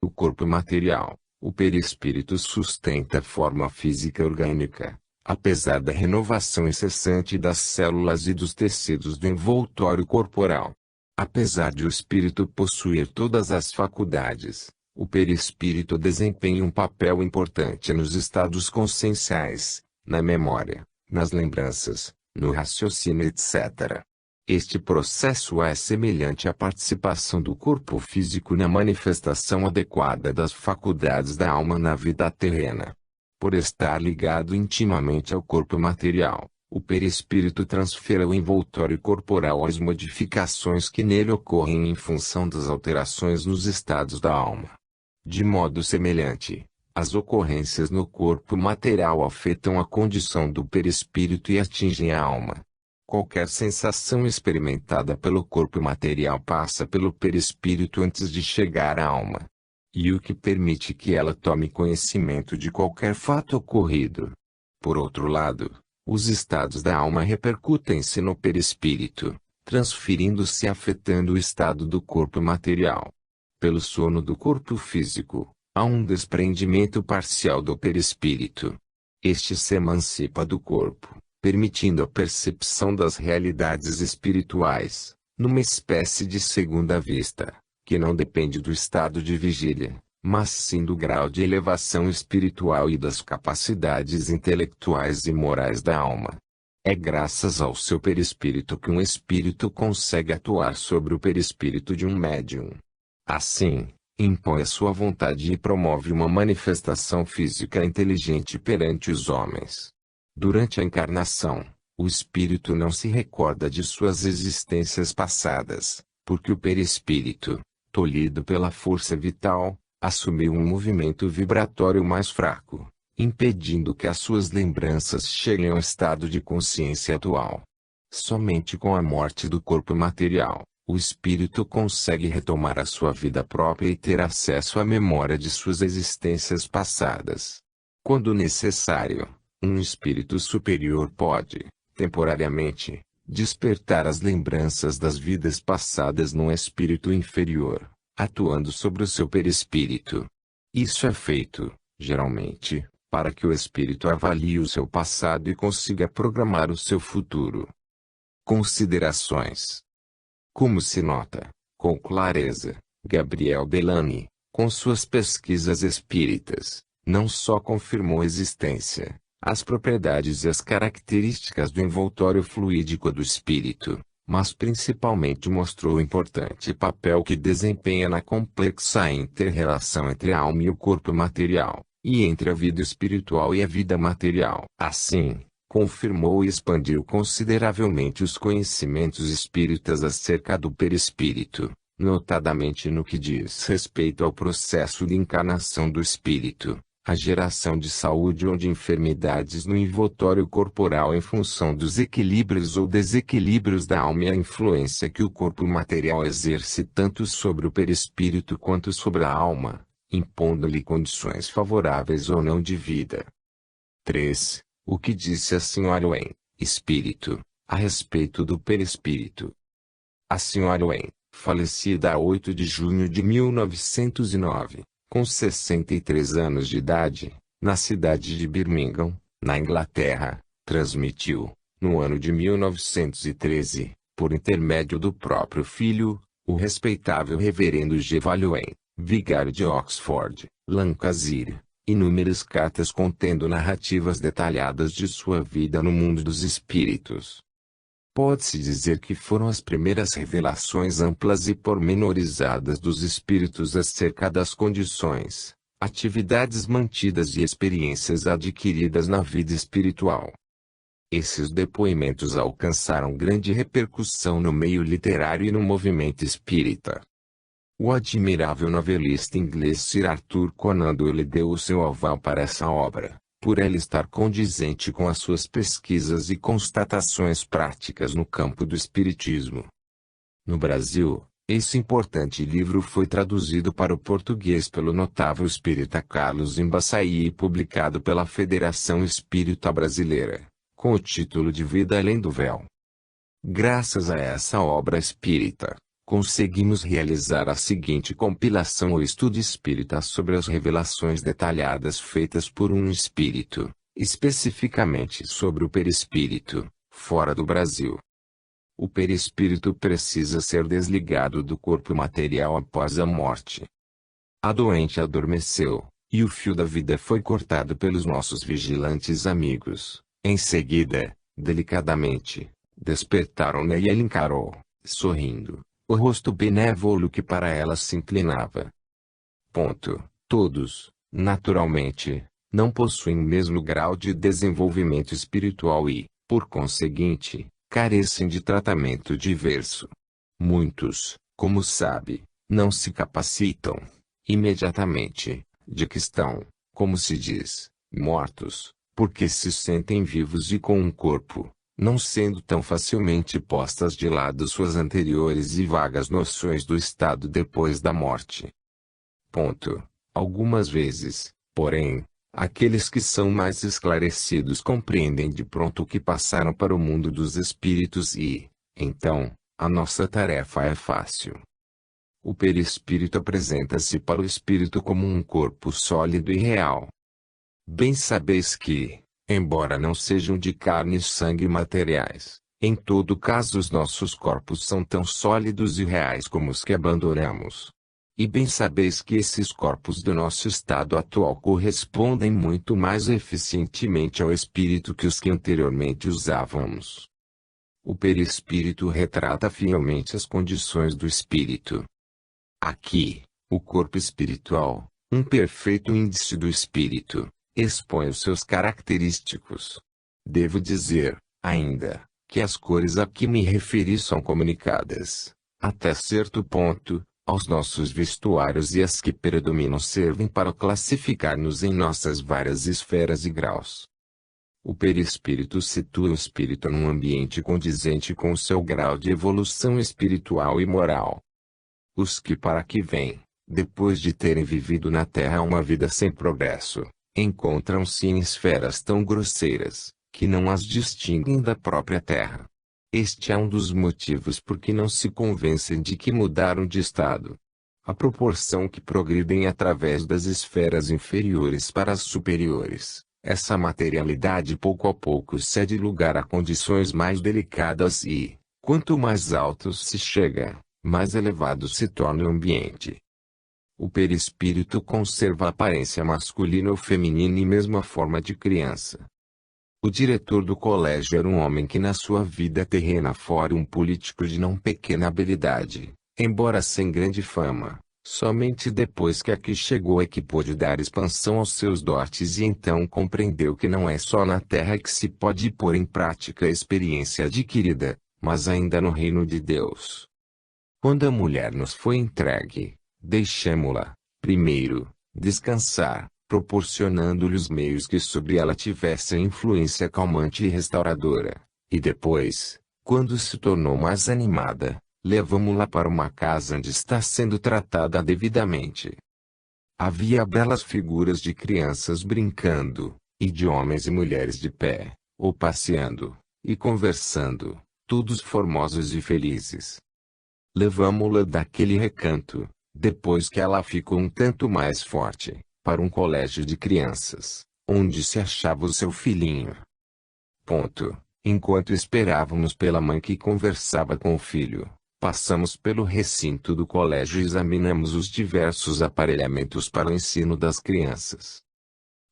O corpo material, o perispírito sustenta a forma física orgânica, apesar da renovação incessante das células e dos tecidos do envoltório corporal. Apesar de o espírito possuir todas as faculdades, o perispírito desempenha um papel importante nos estados conscienciais, na memória, nas lembranças, no raciocínio etc. Este processo é semelhante à participação do corpo físico na manifestação adequada das faculdades da alma na vida terrena. Por estar ligado intimamente ao corpo material, o perispírito transfere ao envoltório corporal as modificações que nele ocorrem em função das alterações nos estados da alma. De modo semelhante, as ocorrências no corpo material afetam a condição do perispírito e atingem a alma. Qualquer sensação experimentada pelo corpo material passa pelo perispírito antes de chegar à alma. E o que permite que ela tome conhecimento de qualquer fato ocorrido. Por outro lado, os estados da alma repercutem-se no perispírito, transferindo-se e afetando o estado do corpo material. Pelo sono do corpo físico, há um desprendimento parcial do perispírito. Este se emancipa do corpo, permitindo a percepção das realidades espirituais, numa espécie de segunda vista, que não depende do estado de vigília, mas sim do grau de elevação espiritual e das capacidades intelectuais e morais da alma. É graças ao seu perispírito que um espírito consegue atuar sobre o perispírito de um médium. Assim, impõe a sua vontade e promove uma manifestação física inteligente perante os homens. Durante a encarnação, o espírito não se recorda de suas existências passadas, porque o perispírito, tolhido pela força vital, assumiu um movimento vibratório mais fraco, impedindo que as suas lembranças cheguem ao estado de consciência atual. Somente com a morte do corpo material, o espírito consegue retomar a sua vida própria e ter acesso à memória de suas existências passadas. Quando necessário, um espírito superior pode, temporariamente, despertar as lembranças das vidas passadas num espírito inferior, atuando sobre o seu perispírito. Isso é feito, geralmente, para que o espírito avalie o seu passado e consiga programar o seu futuro. Considerações. Como se nota, com clareza, Gabriel Bellani, com suas pesquisas espíritas, não só confirmou a existência, as propriedades e as características do envoltório fluídico do espírito, mas principalmente mostrou o importante papel que desempenha na complexa inter-relação entre a alma e o corpo material, e entre a vida espiritual e a vida material. Assim, confirmou e expandiu consideravelmente os conhecimentos espíritas acerca do perispírito, notadamente no que diz respeito ao processo de encarnação do espírito, a geração de saúde ou de enfermidades no envoltório corporal em função dos equilíbrios ou desequilíbrios da alma e a influência que o corpo material exerce tanto sobre o perispírito quanto sobre a alma, impondo-lhe condições favoráveis ou não de vida. 3. O que disse a Sra. Wen, espírito, a respeito do perispírito. A Sra. Wen, falecida a 8 de junho de 1909, com 63 anos de idade, na cidade de Birmingham, na Inglaterra, transmitiu, no ano de 1913, por intermédio do próprio filho, o respeitável reverendo G. Wen, vigário de Oxford, Lancashire, inúmeras cartas contendo narrativas detalhadas de sua vida no mundo dos espíritos. Pode-se dizer que foram as primeiras revelações amplas e pormenorizadas dos espíritos acerca das condições, atividades mantidas e experiências adquiridas na vida espiritual. Esses depoimentos alcançaram grande repercussão no meio literário e no movimento espírita. O admirável novelista inglês Sir Arthur Conan Doyle deu o seu aval para essa obra, por ela estar condizente com as suas pesquisas e constatações práticas no campo do espiritismo. No Brasil, esse importante livro foi traduzido para o português pelo notável espírita Carlos Embaçaí e publicado pela Federação Espírita Brasileira, com o título de Vida Além do Véu. Graças a essa obra espírita, conseguimos realizar a seguinte compilação ou estudo espírita sobre as revelações detalhadas feitas por um espírito, especificamente sobre o perispírito, fora do Brasil. O perispírito precisa ser desligado do corpo material após a morte. A doente adormeceu, e o fio da vida foi cortado pelos nossos vigilantes amigos. Em seguida, delicadamente, despertaram-na e ele encarou, sorrindo, o rosto benévolo que para ela se inclinava. Todos, naturalmente, não possuem o mesmo grau de desenvolvimento espiritual e, por conseguinte, carecem de tratamento diverso. Muitos, como sabe, não se capacitam, imediatamente, de que estão, como se diz, mortos, porque se sentem vivos e com um corpo, não sendo tão facilmente postas de lado suas anteriores e vagas noções do estado depois da morte. Algumas vezes, porém, aqueles que são mais esclarecidos compreendem de pronto que passaram para o mundo dos espíritos e, então, a nossa tarefa é fácil. O perispírito apresenta-se para o espírito como um corpo sólido e real. Bem sabeis que, embora não sejam de carne e sangue materiais, em todo caso os nossos corpos são tão sólidos e reais como os que abandonamos. E bem sabeis que esses corpos do nosso estado atual correspondem muito mais eficientemente ao espírito que os que anteriormente usávamos. O perispírito retrata fielmente as condições do espírito. Aqui, o corpo espiritual, um perfeito índice do espírito, expõe os seus característicos. Devo dizer, ainda, que as cores a que me referi são comunicadas, até certo ponto, aos nossos vestuários e as que predominam servem para classificar-nos em nossas várias esferas e graus. O perispírito situa o espírito num ambiente condizente com o seu grau de evolução espiritual e moral. Os que para aqui vêm, depois de terem vivido na Terra uma vida sem progresso, encontram-se em esferas tão grosseiras, que não as distinguem da própria Terra. Este é um dos motivos por que não se convencem de que mudaram de estado. À proporção que progridem através das esferas inferiores para as superiores, essa materialidade pouco a pouco cede lugar a condições mais delicadas e, quanto mais alto se chega, mais elevado se torna o ambiente. O perispírito conserva a aparência masculina ou feminina e mesmo a forma de criança. O diretor do colégio era um homem que na sua vida terrena fora um político de não pequena habilidade, embora sem grande fama. Somente depois que aqui chegou é que pôde dar expansão aos seus dotes e então compreendeu que não é só na Terra que se pode pôr em prática a experiência adquirida, mas ainda no reino de Deus. Quando a mulher nos foi entregue, deixemo-la, primeiro, descansar, proporcionando-lhe os meios que sobre ela tivessem influência calmante e restauradora, e depois, quando se tornou mais animada, levamo-la para uma casa onde está sendo tratada devidamente. Havia belas figuras de crianças brincando, e de homens e mulheres de pé, ou passeando, e conversando, todos formosos e felizes. Levamo-la daquele recanto, depois que ela ficou um tanto mais forte, para um colégio de crianças, onde se achava o seu filhinho. Enquanto esperávamos pela mãe que conversava com o filho, passamos pelo recinto do colégio e examinamos os diversos aparelhamentos para o ensino das crianças.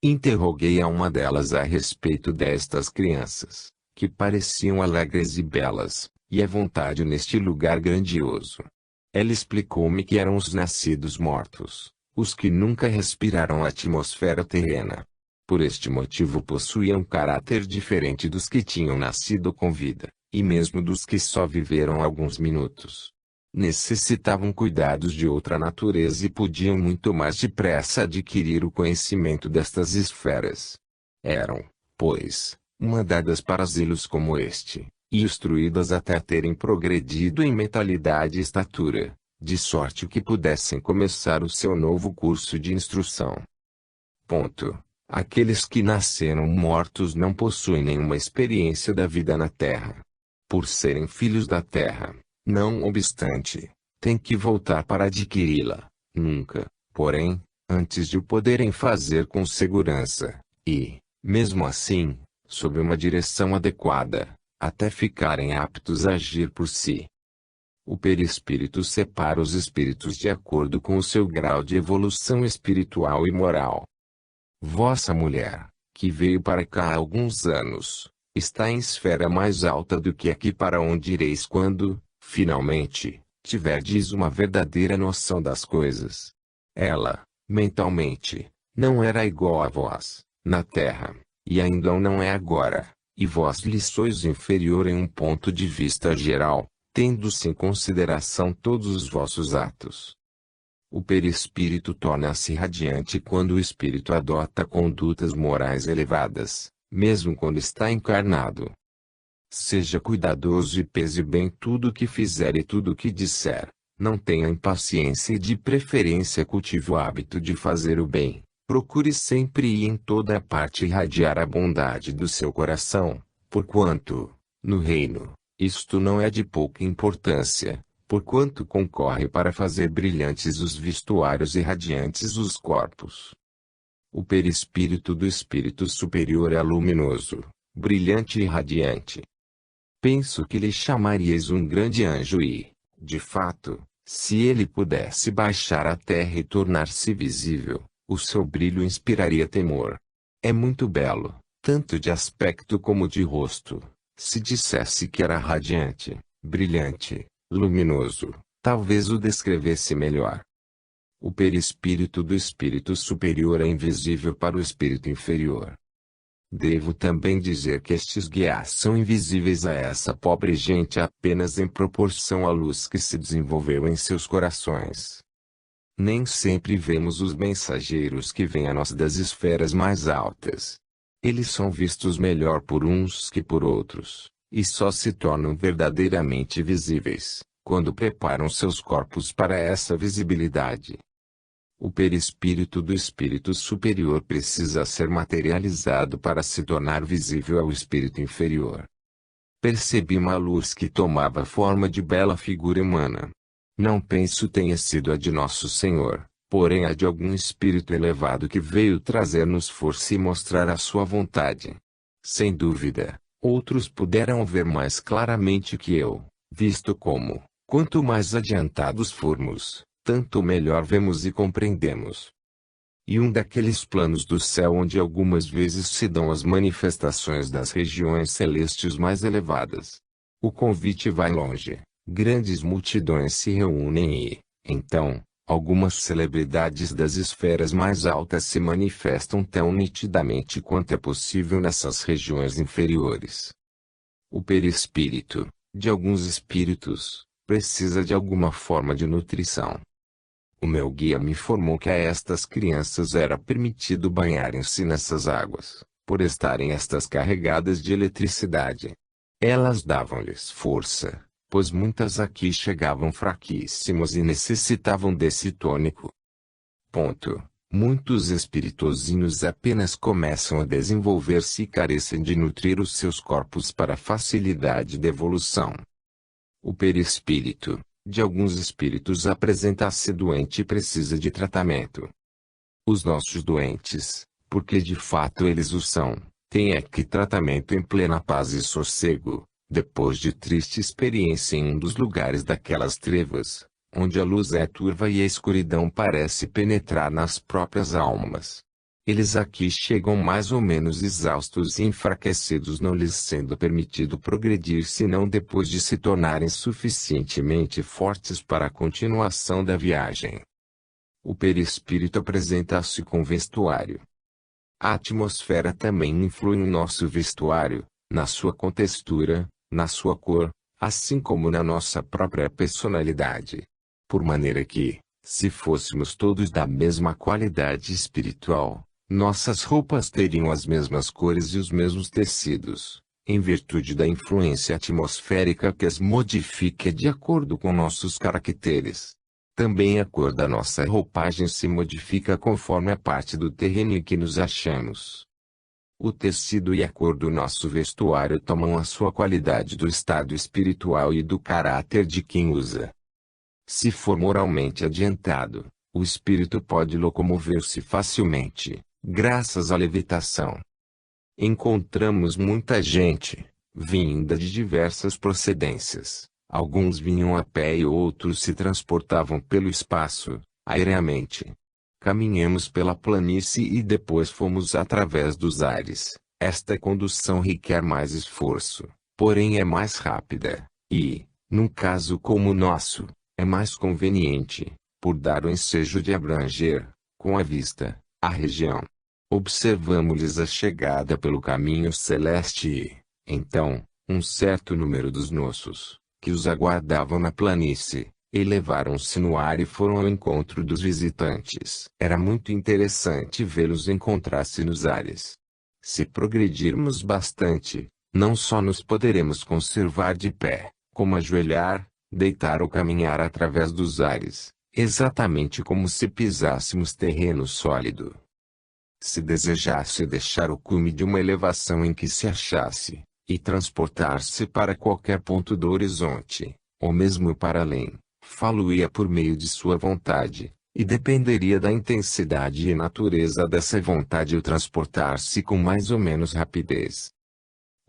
Interroguei a uma delas a respeito destas crianças, que pareciam alegres e belas, e à vontade neste lugar grandioso. Ela explicou-me que eram os nascidos mortos, os que nunca respiraram a atmosfera terrena. Por este motivo possuíam caráter diferente dos que tinham nascido com vida, e mesmo dos que só viveram alguns minutos. Necessitavam cuidados de outra natureza e podiam muito mais depressa adquirir o conhecimento destas esferas. Eram, pois, mandadas para asilos como este, e instruídas até terem progredido em mentalidade e estatura, de sorte que pudessem começar o seu novo curso de instrução. Aqueles que nasceram mortos não possuem nenhuma experiência da vida na Terra. Por serem filhos da Terra, não obstante, tem que voltar para adquiri-la. Nunca, porém, antes de o poderem fazer com segurança, e, mesmo assim, sob uma direção adequada, até ficarem aptos a agir por si. O perispírito separa os espíritos de acordo com o seu grau de evolução espiritual e moral. Vossa mulher, que veio para cá há alguns anos, está em esfera mais alta do que aqui para onde ireis quando, finalmente, tiverdes uma verdadeira noção das coisas. Ela, mentalmente, não era igual a vós, na terra, e ainda não é agora, e vós lhe sois inferior em um ponto de vista geral, tendo-se em consideração todos os vossos atos. O perispírito torna-se radiante quando o espírito adota condutas morais elevadas, mesmo quando está encarnado. Seja cuidadoso e pese bem tudo o que fizer e tudo o que disser. Não tenha impaciência e de preferência cultive o hábito de fazer o bem. Procure sempre e em toda a parte irradiar a bondade do seu coração, porquanto, no reino, isto não é de pouca importância, porquanto concorre para fazer brilhantes os vestuários e radiantes os corpos. O perispírito do espírito superior é luminoso, brilhante e radiante. Penso que lhe chamaríeis um grande anjo e, de fato, se ele pudesse baixar à terra e tornar-se visível, o seu brilho inspiraria temor. É muito belo, tanto de aspecto como de rosto. Se dissesse que era radiante, brilhante, luminoso, talvez o descrevesse melhor. O perispírito do espírito superior é invisível para o espírito inferior. Devo também dizer que estes guias são invisíveis a essa pobre gente apenas em proporção à luz que se desenvolveu em seus corações. Nem sempre vemos os mensageiros que vêm a nós das esferas mais altas. Eles são vistos melhor por uns que por outros, e só se tornam verdadeiramente visíveis, quando preparam seus corpos para essa visibilidade. O perispírito do espírito superior precisa ser materializado para se tornar visível ao espírito inferior. Percebi uma luz que tomava forma de bela figura humana. Não penso tenha sido a de Nosso Senhor, porém a de algum espírito elevado que veio trazer-nos força e mostrar a sua vontade. Sem dúvida, outros puderam ver mais claramente que eu, visto como, quanto mais adiantados formos, tanto melhor vemos e compreendemos. E um daqueles planos do céu onde algumas vezes se dão as manifestações das regiões celestes mais elevadas. O convite vai longe, grandes multidões se reúnem e, então, algumas celebridades das esferas mais altas se manifestam tão nitidamente quanto é possível nessas regiões inferiores. O perispírito, de alguns espíritos, precisa de alguma forma de nutrição. O meu guia me informou que a estas crianças era permitido banharem-se nessas águas, por estarem estas carregadas de eletricidade. Elas davam-lhes força, pois muitas aqui chegavam fraquíssimas e necessitavam desse tônico. Muitos espiritozinhos apenas começam a desenvolver-se e carecem de nutrir os seus corpos para facilidade de evolução. O perispírito, de alguns espíritos apresenta-se doente e precisa de tratamento. Os nossos doentes, porque de fato eles o são, têm aqui tratamento em plena paz e sossego, depois de triste experiência em um dos lugares daquelas trevas, onde a luz é turva e a escuridão parece penetrar nas próprias almas. Eles aqui chegam mais ou menos exaustos e enfraquecidos, não lhes sendo permitido progredir senão depois de se tornarem suficientemente fortes para a continuação da viagem. O perispírito apresenta-se com vestuário. A atmosfera também influi no nosso vestuário, na sua contextura, na sua cor, assim como na nossa própria personalidade. Por maneira que, se fôssemos todos da mesma qualidade espiritual, nossas roupas teriam as mesmas cores e os mesmos tecidos, em virtude da influência atmosférica que as modifica de acordo com nossos caracteres. Também a cor da nossa roupagem se modifica conforme a parte do terreno em que nos achamos. O tecido e a cor do nosso vestuário tomam a sua qualidade do estado espiritual e do caráter de quem usa. Se for moralmente adiantado, o espírito pode locomover-se facilmente, graças à levitação. Encontramos muita gente, vinda de diversas procedências. Alguns vinham a pé e outros se transportavam pelo espaço, aéreamente. Caminhamos pela planície e depois fomos através dos ares. Esta condução requer mais esforço, porém é mais rápida, e, num caso como o nosso, é mais conveniente, por dar o ensejo de abranger, com a vista, a região. Observamos-lhes a chegada pelo caminho celeste e, então, um certo número dos nossos, que os aguardavam na planície, elevaram-se no ar e foram ao encontro dos visitantes. Era muito interessante vê-los encontrar-se nos ares. Se progredirmos bastante, não só nos poderemos conservar de pé, como ajoelhar, deitar ou caminhar através dos ares, exatamente como se pisássemos terreno sólido. Se desejasse deixar o cume de uma elevação em que se achasse, e transportar-se para qualquer ponto do horizonte, ou mesmo para além, falo-ia por meio de sua vontade, e dependeria da intensidade e natureza dessa vontade o transportar-se com mais ou menos rapidez.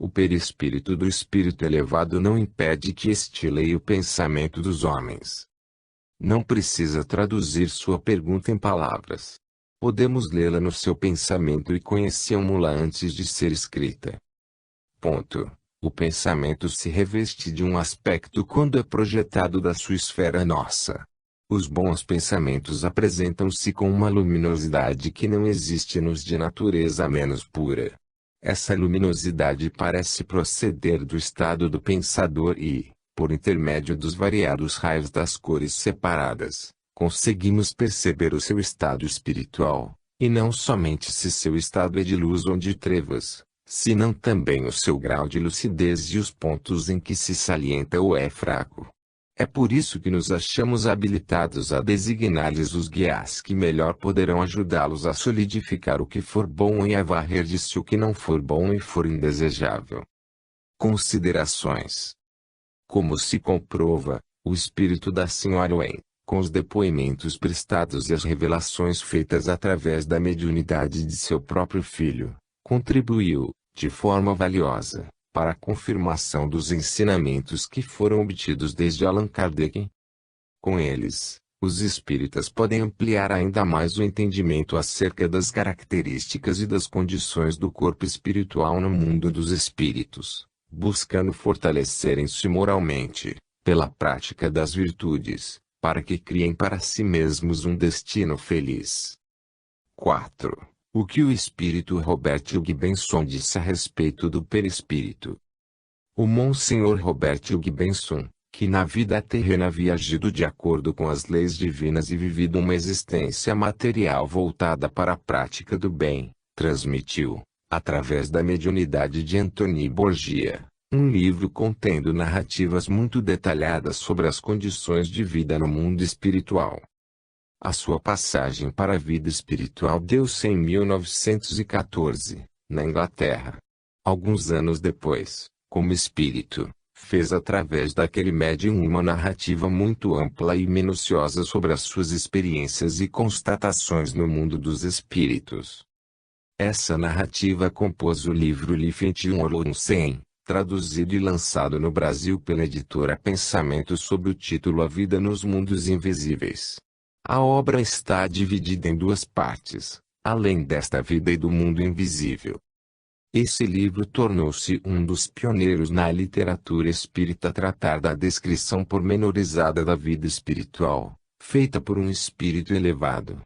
O perispírito do espírito elevado não impede que este leia o pensamento dos homens. Não precisa traduzir sua pergunta em palavras. Podemos lê-la no seu pensamento e conhecemos-la antes de ser escrita. Ponto. O pensamento se reveste de um aspecto quando é projetado da sua esfera nossa. Os bons pensamentos apresentam-se com uma luminosidade que não existe nos de natureza menos pura. Essa luminosidade parece proceder do estado do pensador e, por intermédio dos variados raios das cores separadas, conseguimos perceber o seu estado espiritual, e não somente se seu estado é de luz ou de trevas, senão também o seu grau de lucidez e os pontos em que se salienta ou é fraco. É por isso que nos achamos habilitados a designar-lhes os guias que melhor poderão ajudá-los a solidificar o que for bom e a varrer de si o que não for bom e for indesejável. Considerações. Como se comprova, o espírito da Sra. Wen, com os depoimentos prestados e as revelações feitas através da mediunidade de seu próprio filho, contribuiu, de forma valiosa, para a confirmação dos ensinamentos que foram obtidos desde Allan Kardec. Com eles, os espíritas podem ampliar ainda mais o entendimento acerca das características e das condições do corpo espiritual no mundo dos espíritos, buscando fortalecerem-se moralmente, pela prática das virtudes, para que criem para si mesmos um destino feliz. 4. O que o espírito Robert Hugh Benson disse a respeito do perispírito. O Monsenhor Robert Hugh Benson, que na vida terrena havia agido de acordo com as leis divinas e vivido uma existência material voltada para a prática do bem, transmitiu, através da mediunidade de Anthony Borgia, um livro contendo narrativas muito detalhadas sobre as condições de vida no mundo espiritual. A sua passagem para a vida espiritual deu-se em 1914, na Inglaterra. Alguns anos depois, como espírito, fez através daquele médium uma narrativa muito ampla e minuciosa sobre as suas experiências e constatações no mundo dos espíritos. Essa narrativa compôs o livro Lifention Olunsen, traduzido e lançado no Brasil pela editora Pensamento sob o título A Vida nos Mundos Invisíveis. A obra está dividida em duas partes, além desta vida e do mundo invisível. Esse livro tornou-se um dos pioneiros na literatura espírita a tratar da descrição pormenorizada da vida espiritual, feita por um espírito elevado.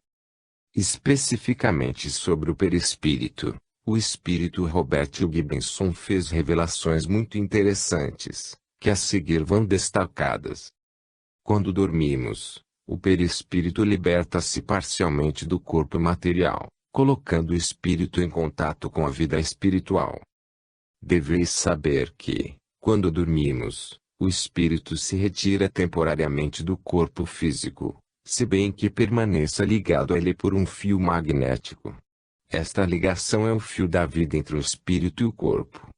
Especificamente sobre o perispírito, o espírito Robert Hugh Benson fez revelações muito interessantes, que a seguir vão destacadas. Quando dormimos, o perispírito liberta-se parcialmente do corpo material, colocando o espírito em contato com a vida espiritual. Deveis saber que, quando dormimos, o espírito se retira temporariamente do corpo físico, se bem que permaneça ligado a ele por um fio magnético. Esta ligação é o fio da vida entre o espírito e o corpo.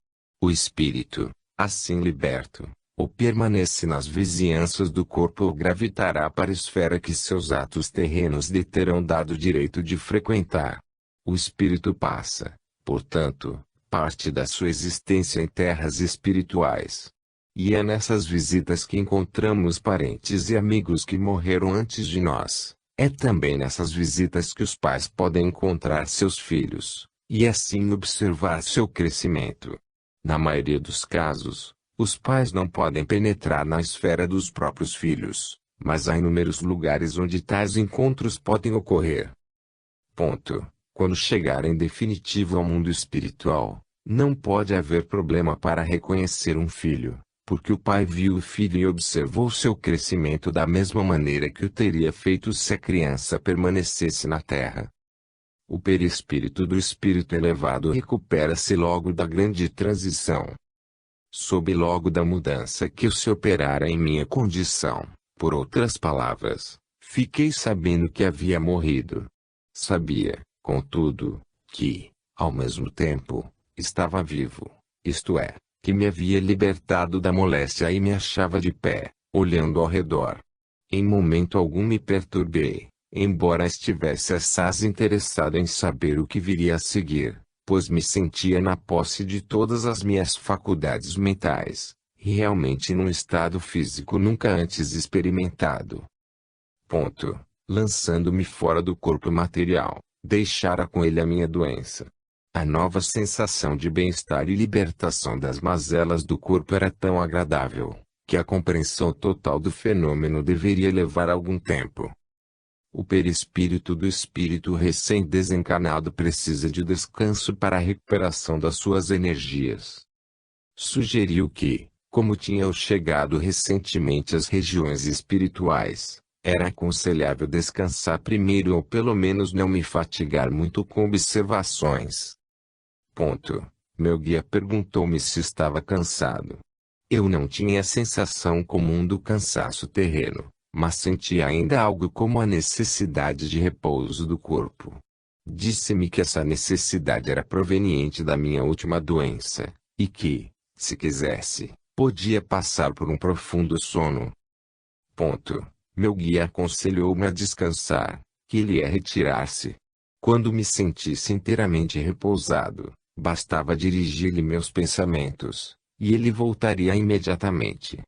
O espírito, assim liberto, ou permanece nas vizinhanças do corpo ou gravitará para a esfera que seus atos terrenos lhe terão dado direito de frequentar. O espírito passa, portanto, parte da sua existência em terras espirituais. E é nessas visitas que encontramos parentes e amigos que morreram antes de nós. É também nessas visitas que os pais podem encontrar seus filhos, e assim observar seu crescimento. Na maioria dos casos, os pais não podem penetrar na esfera dos próprios filhos, mas há inúmeros lugares onde tais encontros podem ocorrer. Ponto. Quando chegar em definitivo ao mundo espiritual, não pode haver problema para reconhecer um filho, porque o pai viu o filho e observou seu crescimento da mesma maneira que o teria feito se a criança permanecesse na terra. O perispírito do espírito elevado recupera-se logo da grande transição. Soube logo da mudança que se operara em minha condição. Por outras palavras, fiquei sabendo que havia morrido. Sabia, contudo, que, ao mesmo tempo, estava vivo, isto é, que me havia libertado da moléstia e me achava de pé, olhando ao redor. Em momento algum me perturbei, embora estivesse assaz interessado em saber o que viria a seguir, pois me sentia na posse de todas as minhas faculdades mentais, e realmente num estado físico nunca antes experimentado. Ponto. Lançando-me fora do corpo material, deixara com ele a minha doença. A nova sensação de bem-estar e libertação das mazelas do corpo era tão agradável, que a compreensão total do fenômeno deveria levar algum tempo. O perispírito do espírito recém-desencarnado precisa de descanso para a recuperação das suas energias. Sugeriu que, como tinha chegado recentemente às regiões espirituais, era aconselhável descansar primeiro ou pelo menos não me fatigar muito com observações. Ponto. Meu guia perguntou-me se estava cansado. Eu não tinha a sensação comum do cansaço terreno, mas sentia ainda algo como a necessidade de repouso do corpo. Disse-me que essa necessidade era proveniente da minha última doença, e que, se quisesse, podia passar por um profundo sono. Ponto. Meu guia aconselhou-me a descansar, que ele ia retirar-se. Quando me sentisse inteiramente repousado, bastava dirigir-lhe meus pensamentos, e ele voltaria imediatamente.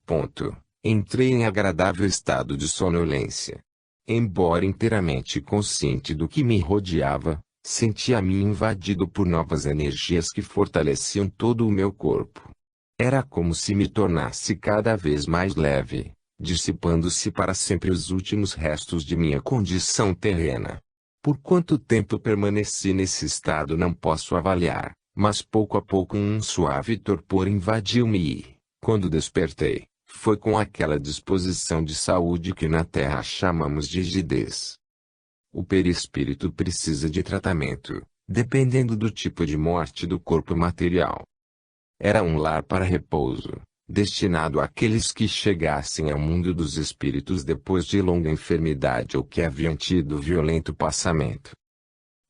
Ponto. Entrei em agradável estado de sonolência. Embora inteiramente consciente do que me rodeava, sentia-me invadido por novas energias que fortaleciam todo o meu corpo. Era como se me tornasse cada vez mais leve, dissipando-se para sempre os últimos restos de minha condição terrena. Por quanto tempo permaneci nesse estado não posso avaliar, mas pouco a pouco um suave torpor invadiu-me e, quando despertei, foi com aquela disposição de saúde que na Terra chamamos de rigidez. O perispírito precisa de tratamento, dependendo do tipo de morte do corpo material. Era um lar para repouso, destinado àqueles que chegassem ao mundo dos espíritos depois de longa enfermidade ou que haviam tido violento passamento.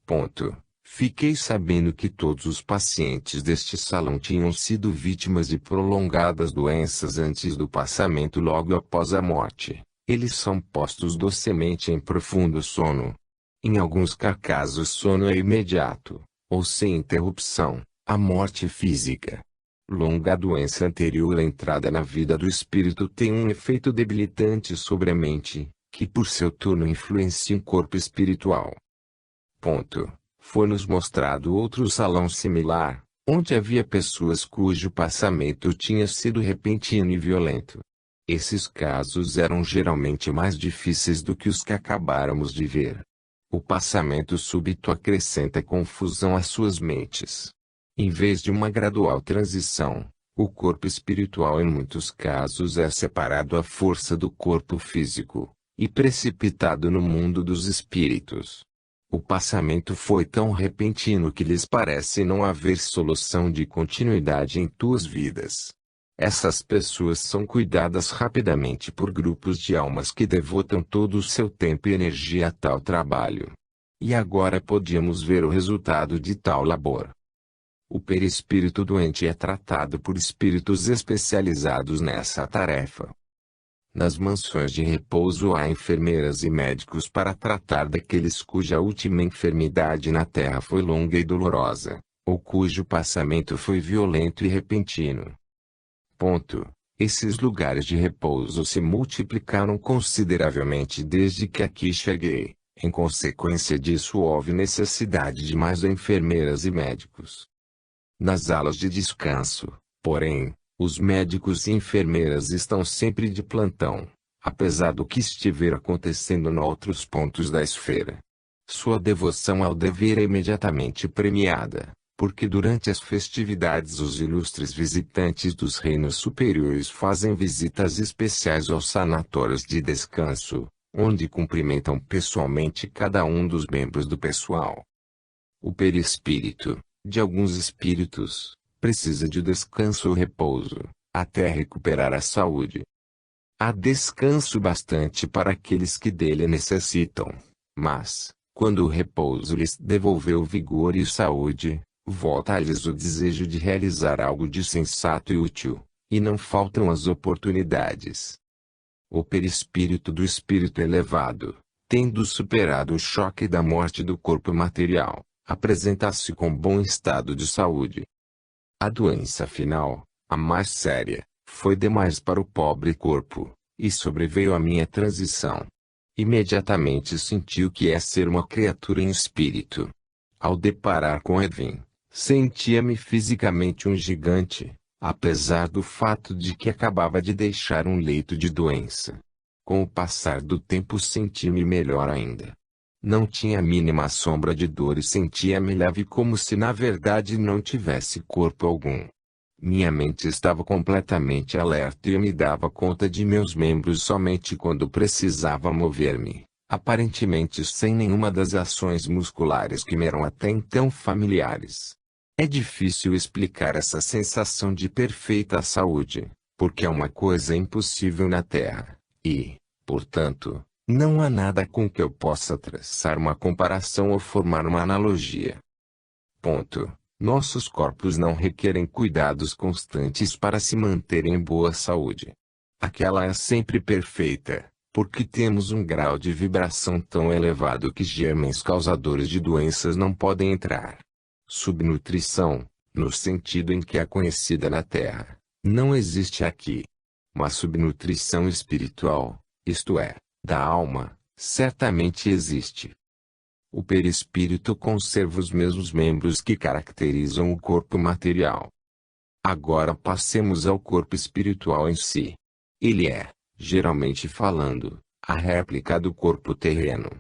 Ponto. Fiquei sabendo que todos os pacientes deste salão tinham sido vítimas de prolongadas doenças antes do passamento logo após a morte. Eles são postos docemente em profundo sono. Em alguns casos o sono é imediato, ou sem interrupção, a morte física. Longa doença anterior à entrada na vida do espírito tem um efeito debilitante sobre a mente, que por seu turno influencia o corpo espiritual. Ponto. Foi-nos mostrado outro salão similar, onde havia pessoas cujo passamento tinha sido repentino e violento. Esses casos eram geralmente mais difíceis do que os que acabáramos de ver. O passamento súbito acrescenta confusão às suas mentes. Em vez de uma gradual transição, o corpo espiritual em muitos casos é separado à força do corpo físico, e precipitado no mundo dos espíritos. O passamento foi tão repentino que lhes parece não haver solução de continuidade em tuas vidas. Essas pessoas são cuidadas rapidamente por grupos de almas que devotam todo o seu tempo e energia a tal trabalho. E agora podíamos ver o resultado de tal labor. O perispírito doente é tratado por espíritos especializados nessa tarefa. Nas mansões de repouso há enfermeiras e médicos para tratar daqueles cuja última enfermidade na terra foi longa e dolorosa, ou cujo passamento foi violento e repentino. Esses lugares de repouso se multiplicaram consideravelmente desde que aqui cheguei. Em consequência disso houve necessidade de mais enfermeiras e médicos. Nas alas de descanso, porém, os médicos e enfermeiras estão sempre de plantão, apesar do que estiver acontecendo em outros pontos da esfera. Sua devoção ao dever é imediatamente premiada, porque durante as festividades os ilustres visitantes dos reinos superiores fazem visitas especiais aos sanatórios de descanso, onde cumprimentam pessoalmente cada um dos membros do pessoal. O perispírito, de alguns espíritos, precisa de descanso ou repouso, até recuperar a saúde. Há descanso bastante para aqueles que dele necessitam, mas, quando o repouso lhes devolveu vigor e saúde, volta-lhes o desejo de realizar algo de sensato e útil, e não faltam as oportunidades. O perispírito do espírito elevado, tendo superado o choque da morte do corpo material, apresenta-se com bom estado de saúde. A doença final, a mais séria, foi demais para o pobre corpo, e sobreveio a minha transição. Imediatamente senti o que é ser uma criatura em espírito. Ao deparar com Edwin, sentia-me fisicamente um gigante, apesar do fato de que acabava de deixar um leito de doença. Com o passar do tempo senti-me melhor ainda. Não tinha a mínima sombra de dor e sentia-me leve como se na verdade não tivesse corpo algum. Minha mente estava completamente alerta e eu me dava conta de meus membros somente quando precisava mover-me, aparentemente sem nenhuma das ações musculares que me eram até então familiares. É difícil explicar essa sensação de perfeita saúde, porque é uma coisa impossível na Terra, e, portanto, não há nada com que eu possa traçar uma comparação ou formar uma analogia. Nossos corpos não requerem cuidados constantes para se manterem em boa saúde. Aquela é sempre perfeita, porque temos um grau de vibração tão elevado que germens causadores de doenças não podem entrar. Subnutrição, no sentido em que é conhecida na Terra, não existe aqui. Mas subnutrição espiritual, isto é, da alma, certamente existe. O perispírito conserva os mesmos membros que caracterizam o corpo material. Agora passemos ao corpo espiritual em si. Ele é, geralmente falando, a réplica do corpo terreno.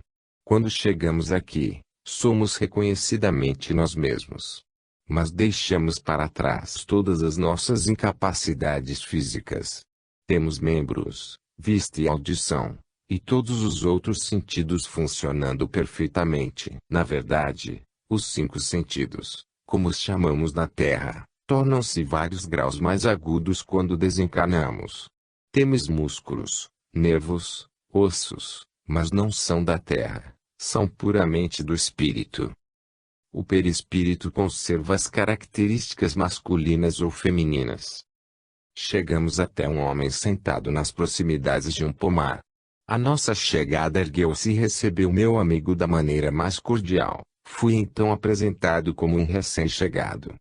Quando chegamos aqui, somos reconhecidamente nós mesmos. Mas deixamos para trás todas as nossas incapacidades físicas. Temos membros, vista e audição, e todos os outros sentidos funcionando perfeitamente. Na verdade, os 5 sentidos, como os chamamos na Terra, tornam-se vários graus mais agudos quando desencarnamos. Temos músculos, nervos, ossos, mas não são da Terra, são puramente do espírito. O perispírito conserva as características masculinas ou femininas. Chegamos até um homem sentado nas proximidades de um pomar. A nossa chegada ergueu-se e recebeu meu amigo da maneira mais cordial. Fui então apresentado como um recém-chegado.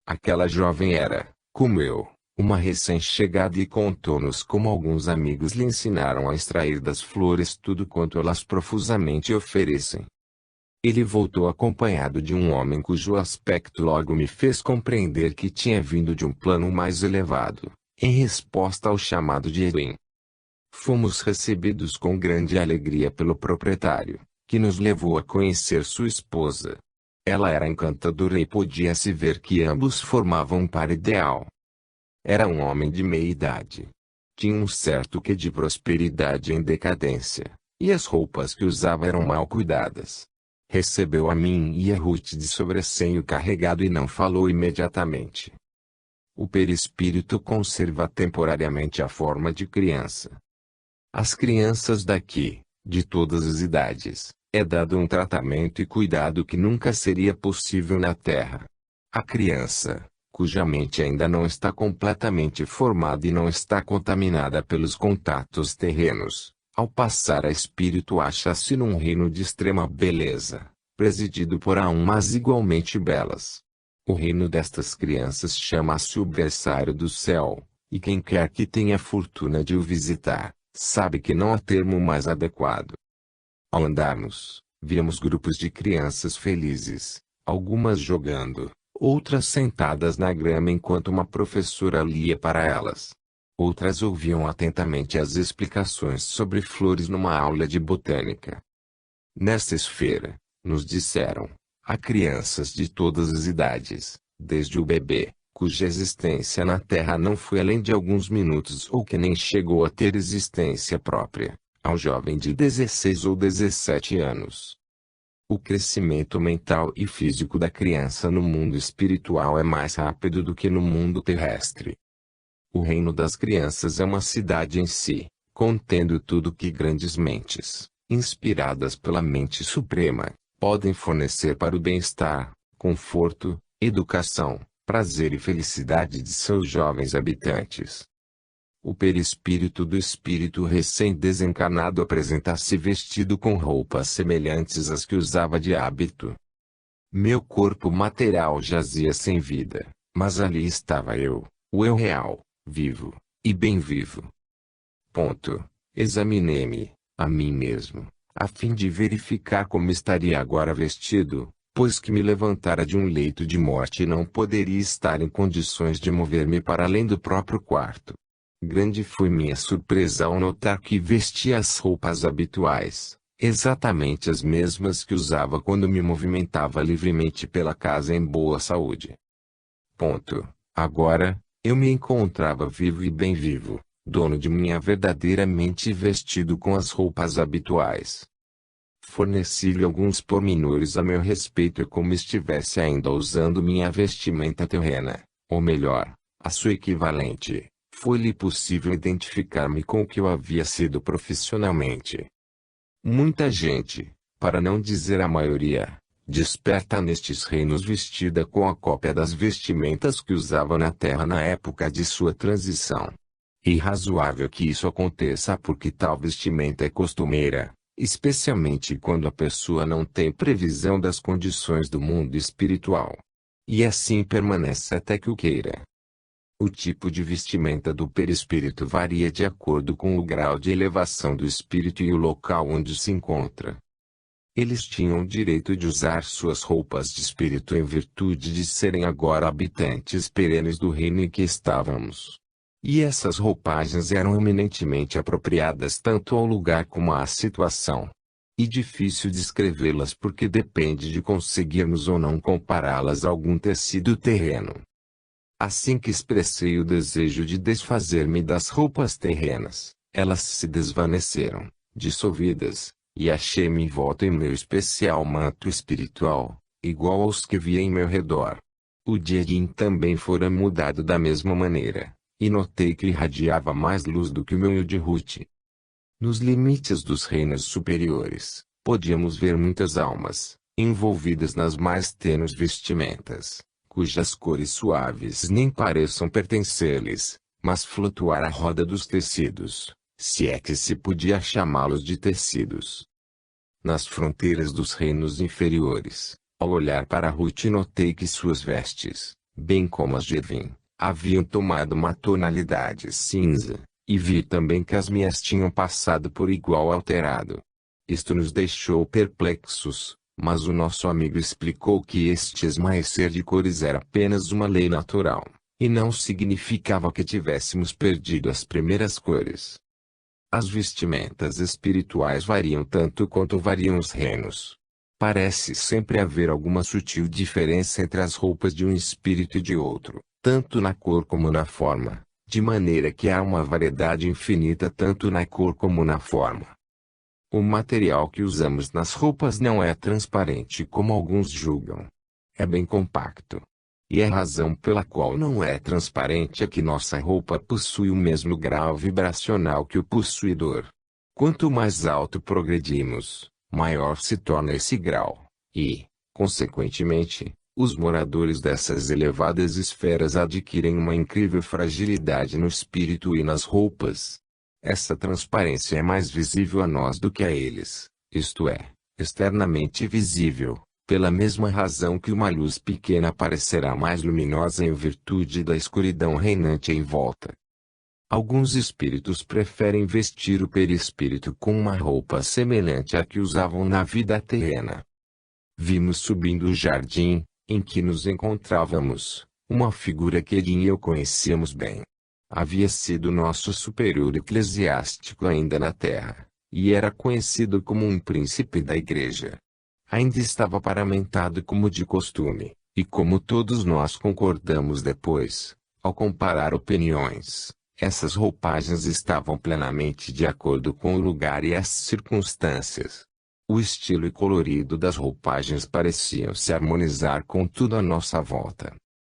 Aquela jovem era, como eu, uma recém-chegada e contou-nos como alguns amigos lhe ensinaram a extrair das flores tudo quanto elas profusamente oferecem. Ele voltou acompanhado de um homem cujo aspecto logo me fez compreender que tinha vindo de um plano mais elevado, em resposta ao chamado de Edwin. Fomos recebidos com grande alegria pelo proprietário, que nos levou a conhecer sua esposa. Ela era encantadora e podia-se ver que ambos formavam um par ideal. Era um homem de meia idade. Tinha um certo quê de prosperidade em decadência, e as roupas que usava eram mal cuidadas. Recebeu a mim e a Ruth de sobresseio carregado e não falou imediatamente. O perispírito conserva temporariamente a forma de criança. Às crianças daqui, de todas as idades, é dado um tratamento e cuidado que nunca seria possível na Terra. A criança, cuja mente ainda não está completamente formada e não está contaminada pelos contatos terrenos, ao passar a espírito acha-se num reino de extrema beleza, presidido por almas igualmente belas. O reino destas crianças chama-se o berçário do céu, e quem quer que tenha a fortuna de o visitar, sabe que não há termo mais adequado. Ao andarmos, víamos grupos de crianças felizes, algumas jogando, outras sentadas na grama enquanto uma professora lia para elas. Outras ouviam atentamente as explicações sobre flores numa aula de botânica. Nesta esfera, nos disseram, há crianças de todas as idades, desde o bebê, cuja existência na Terra não foi além de alguns minutos ou que nem chegou a ter existência própria, ao jovem de 16 ou 17 anos. O crescimento mental e físico da criança no mundo espiritual é mais rápido do que no mundo terrestre. O reino das crianças é uma cidade em si, contendo tudo que grandes mentes, inspiradas pela mente suprema, podem fornecer para o bem-estar, conforto, educação, prazer e felicidade de seus jovens habitantes. O perispírito do espírito recém-desencarnado apresenta-se vestido com roupas semelhantes às que usava de hábito. Meu corpo material jazia sem vida, mas ali estava eu, o eu real, vivo, e bem vivo. Examinei-me, a mim mesmo, a fim de verificar como estaria agora vestido, pois que me levantara de um leito de morte e não poderia estar em condições de mover-me para além do próprio quarto. Grande foi minha surpresa ao notar que vestia as roupas habituais, exatamente as mesmas que usava quando me movimentava livremente pela casa em boa saúde. Agora, eu me encontrava vivo e bem vivo, dono de minha verdadeira mente e vestido com as roupas habituais. Forneci-lhe alguns pormenores a meu respeito e como estivesse ainda usando minha vestimenta terrena, ou melhor, a sua equivalente. Foi-lhe possível identificar-me com o que eu havia sido profissionalmente. Muita gente, para não dizer a maioria, desperta nestes reinos vestida com a cópia das vestimentas que usava na Terra na época de sua transição. É razoável que isso aconteça porque tal vestimenta é costumeira, especialmente quando a pessoa não tem previsão das condições do mundo espiritual. E assim permanece até que o queira. O tipo de vestimenta do perispírito varia de acordo com o grau de elevação do espírito e o local onde se encontra. Eles tinham o direito de usar suas roupas de espírito em virtude de serem agora habitantes perenes do reino em que estávamos. E essas roupagens eram eminentemente apropriadas tanto ao lugar como à situação. E difícil descrevê-las porque depende de conseguirmos ou não compará-las a algum tecido terreno. Assim que expressei o desejo de desfazer-me das roupas terrenas, elas se desvaneceram, dissolvidas, e achei-me envolto em meu especial manto espiritual, igual aos que via em meu redor. O Dieguin também fora mudado da mesma maneira, e notei que irradiava mais luz do que o meu Yudhruti. Nos limites dos reinos superiores, podíamos ver muitas almas, envolvidas nas mais tênues vestimentas, cujas cores suaves nem pareçam pertencer-lhes, mas flutuar à roda dos tecidos, se é que se podia chamá-los de tecidos. Nas fronteiras dos reinos inferiores, ao olhar para Ruth notei que suas vestes, bem como as de Evin, haviam tomado uma tonalidade cinza, e vi também que as minhas tinham passado por igual alterado. Isto nos deixou perplexos. Mas o nosso amigo explicou que este esmaecer de cores era apenas uma lei natural, e não significava que tivéssemos perdido as primeiras cores. As vestimentas espirituais variam tanto quanto variam os reinos. Parece sempre haver alguma sutil diferença entre as roupas de um espírito e de outro, tanto na cor como na forma, de maneira que há uma variedade infinita tanto na cor como na forma. O material que usamos nas roupas não é transparente como alguns julgam. É bem compacto. E a razão pela qual não é transparente é que nossa roupa possui o mesmo grau vibracional que o possuidor. Quanto mais alto progredimos, maior se torna esse grau, e, consequentemente, Os moradores dessas elevadas esferas adquirem uma incrível fragilidade no espírito e nas roupas. Essa transparência é mais visível a nós do que a eles, isto é, externamente visível, pela mesma razão que uma luz pequena parecerá mais luminosa em virtude da escuridão reinante em volta. Alguns espíritos preferem vestir o perispírito com uma roupa semelhante à que usavam na vida terrena. Vimos subindo o jardim, em que nos encontrávamos, uma figura que Edin e eu conhecíamos bem. Havia sido nosso superior eclesiástico ainda na terra, e era conhecido como um príncipe da igreja. Ainda estava paramentado como de costume, e como todos nós concordamos depois, ao comparar opiniões, essas roupagens estavam plenamente de acordo com o lugar e as circunstâncias. O estilo e colorido das roupagens pareciam se harmonizar com tudo à nossa volta.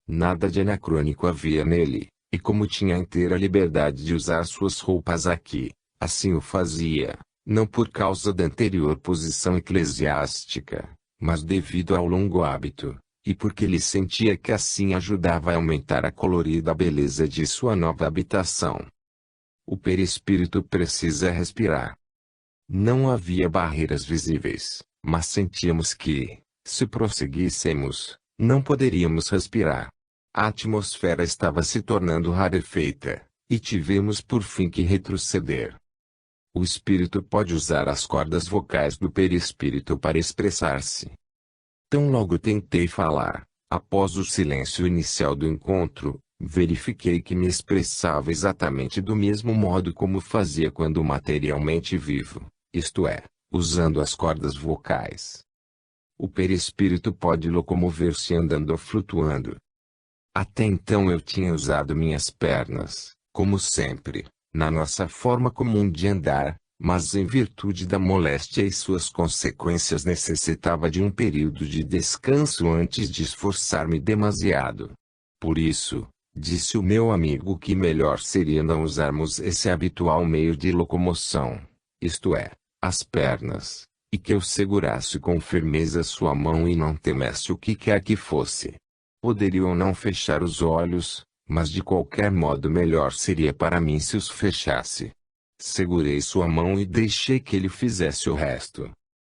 Nada de anacrônico havia nele, e como tinha inteira liberdade de usar suas roupas aqui, assim o fazia, não por causa da anterior posição eclesiástica, mas devido ao longo hábito, e porque ele sentia que assim ajudava a aumentar a colorida beleza de sua nova habitação. O perispírito precisa respirar. Não havia barreiras visíveis, mas sentíamos que, se prosseguíssemos, não poderíamos respirar. A atmosfera estava se tornando rarefeita, e tivemos por fim que retroceder. O espírito pode usar as cordas vocais do perispírito para expressar-se. Tão logo tentei falar, após o silêncio inicial do encontro, verifiquei que me expressava exatamente do mesmo modo como fazia quando materialmente vivo, isto é, usando as cordas vocais. O perispírito pode locomover-se andando ou flutuando. Até então eu tinha usado minhas pernas, como sempre, na nossa forma comum de andar, mas em virtude da moléstia e suas consequências necessitava de um período de descanso antes de esforçar-me demasiado. Por isso, disse o meu amigo que melhor seria não usarmos esse habitual meio de locomoção, isto é, as pernas, e que eu segurasse com firmeza sua mão e não temesse o que quer que fosse. Poderia ou não fechar os olhos, mas de qualquer modo melhor seria para mim se os fechasse. Segurei sua mão e deixei que ele fizesse o resto.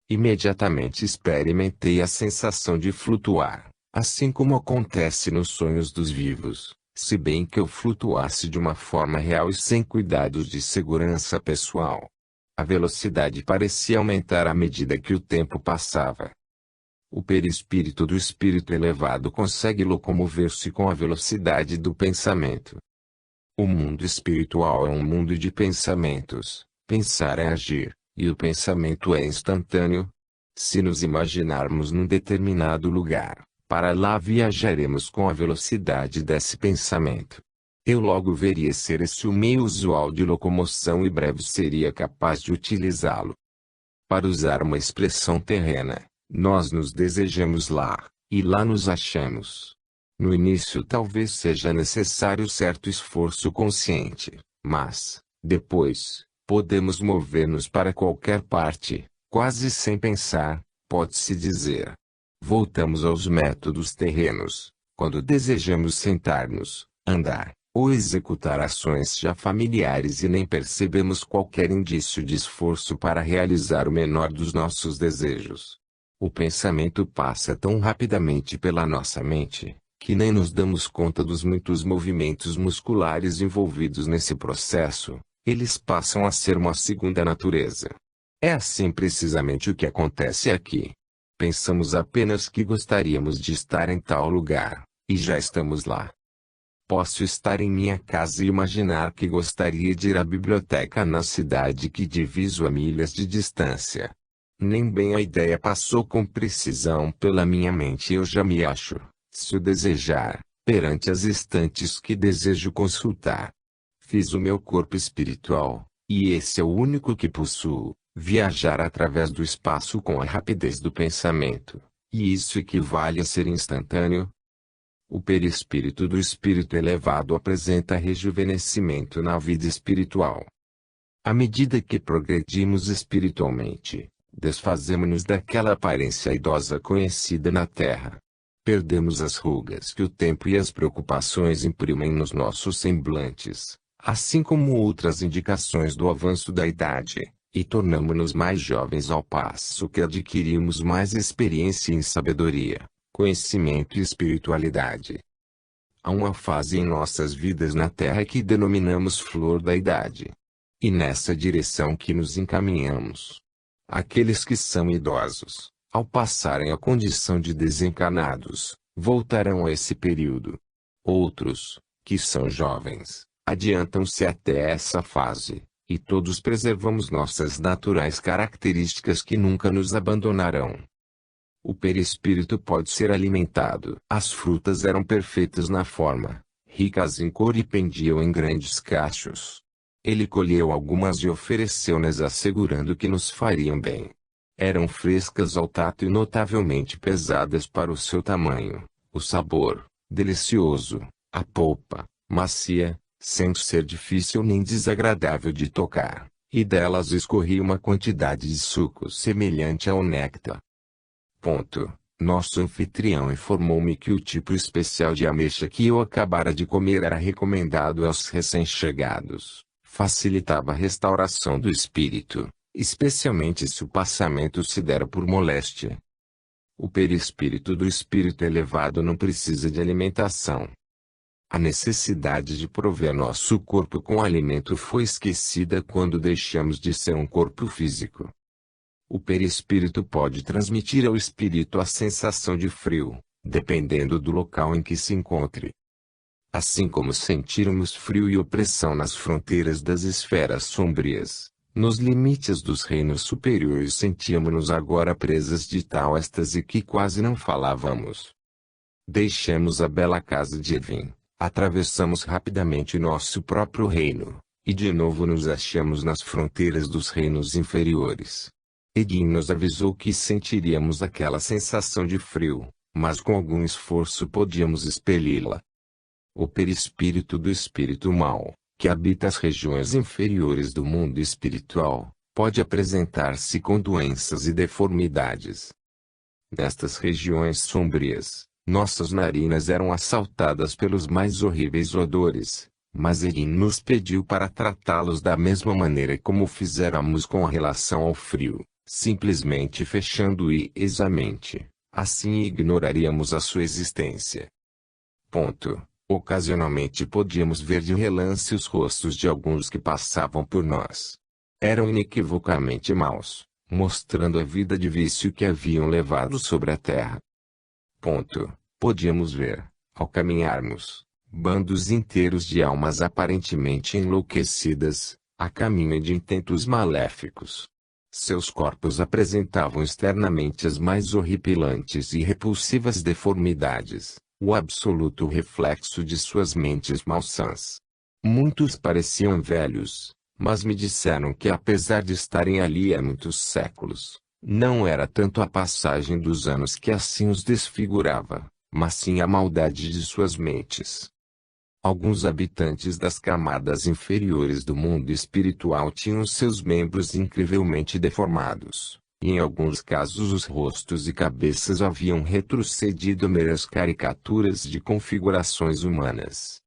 Imediatamente experimentei a sensação de flutuar, assim como acontece nos sonhos dos vivos, se bem que eu flutuasse de uma forma real e sem cuidados de segurança pessoal. A velocidade parecia aumentar à medida que o tempo passava. O perispírito do espírito elevado consegue locomover-se com a velocidade do pensamento. O mundo espiritual é um mundo de pensamentos. Pensar é agir, e o pensamento é instantâneo. Se nos imaginarmos num determinado lugar, para lá viajaremos com a velocidade desse pensamento. Eu logo veria ser esse o meio usual de locomoção e breve seria capaz de utilizá-lo. Para usar uma expressão terrena, nós nos desejamos lá, e lá nos achamos. No início talvez seja necessário certo esforço consciente, mas, depois, podemos mover-nos para qualquer parte, quase sem pensar, pode-se dizer. Voltamos aos métodos terrenos, quando desejamos sentar-nos, andar, ou executar ações já familiares e nem percebemos qualquer indício de esforço para realizar o menor dos nossos desejos. O pensamento passa tão rapidamente pela nossa mente, que nem nos damos conta dos muitos movimentos musculares envolvidos nesse processo, eles passam a ser uma segunda natureza. É assim precisamente o que acontece aqui. Pensamos apenas que gostaríamos de estar em tal lugar, e já estamos lá. Posso estar em minha casa e imaginar que gostaria de ir à biblioteca na cidade que diviso a milhas de distância. Nem bem a ideia passou com precisão pela minha mente e eu já me acho, se o desejar, perante as estantes que desejo consultar. Fiz o meu corpo espiritual, e esse é o único que possuo, viajar através do espaço com a rapidez do pensamento, e isso equivale a ser instantâneo. O perispírito do espírito elevado apresenta rejuvenescimento na vida espiritual. À medida que progredimos espiritualmente, desfazemo-nos daquela aparência idosa conhecida na Terra. Perdemos as rugas que o tempo e as preocupações imprimem nos nossos semblantes, assim como outras indicações do avanço da idade, e tornamo-nos mais jovens ao passo que adquirimos mais experiência em sabedoria, conhecimento e espiritualidade. Há uma fase em nossas vidas na Terra que denominamos flor da idade. E nessa direção que nos encaminhamos. Aqueles que são idosos, ao passarem à condição de desencarnados, voltarão a esse período. Outros, que são jovens, adiantam-se até essa fase, e todos preservamos nossas naturais características que nunca nos abandonarão. O perispírito pode ser alimentado. As frutas eram perfeitas na forma, ricas em cor e pendiam em grandes cachos. Ele colheu algumas e ofereceu-nas assegurando que nos fariam bem. Eram frescas ao tato e notavelmente pesadas para o seu tamanho. O sabor, delicioso. A polpa, macia, sem ser difícil nem desagradável de tocar. E delas escorria uma quantidade de suco semelhante ao néctar. Nosso anfitrião informou-me que o tipo especial de ameixa que eu acabara de comer era recomendado aos recém-chegados. Facilitava a restauração do espírito, especialmente se o passamento se dera por moléstia. O perispírito do espírito elevado não precisa de alimentação. A necessidade de prover nosso corpo com alimento foi esquecida quando deixamos de ser um corpo físico. O perispírito pode transmitir ao espírito a sensação de frio, dependendo do local em que se encontre. Assim como sentirmos frio e opressão nas fronteiras das esferas sombrias, nos limites dos reinos superiores sentíamos-nos agora presas de tal êxtase que quase não falávamos. Deixamos a bela casa de Evin, atravessamos rapidamente nosso próprio reino, e de novo nos achamos nas fronteiras dos reinos inferiores. Edin nos avisou que sentiríamos aquela sensação de frio, mas com algum esforço podíamos expeli-la. O perispírito do espírito mau, que habita as regiões inferiores do mundo espiritual, pode apresentar-se com doenças e deformidades. Nestas regiões sombrias, nossas narinas eram assaltadas pelos mais horríveis odores, mas Edin nos pediu para tratá-los da mesma maneira como fizéramos com relação ao frio. Simplesmente fechando-os a mente, assim ignoraríamos a sua existência. Ocasionalmente podíamos ver de relance os rostos de alguns que passavam por nós. Eram inequivocamente maus, mostrando a vida de vício que haviam levado sobre a terra. Podíamos ver, ao caminharmos, bandos inteiros de almas aparentemente enlouquecidas, a caminho de intentos maléficos. Seus corpos apresentavam externamente as mais horripilantes e repulsivas deformidades, o absoluto reflexo de suas mentes malsãs. Muitos pareciam velhos, mas me disseram que apesar de estarem ali há muitos séculos, não era tanto a passagem dos anos que assim os desfigurava, mas sim a maldade de suas mentes. Alguns habitantes das camadas inferiores do mundo espiritual tinham seus membros incrivelmente deformados, e em alguns casos os rostos e cabeças haviam retrocedido a meras caricaturas de configurações humanas.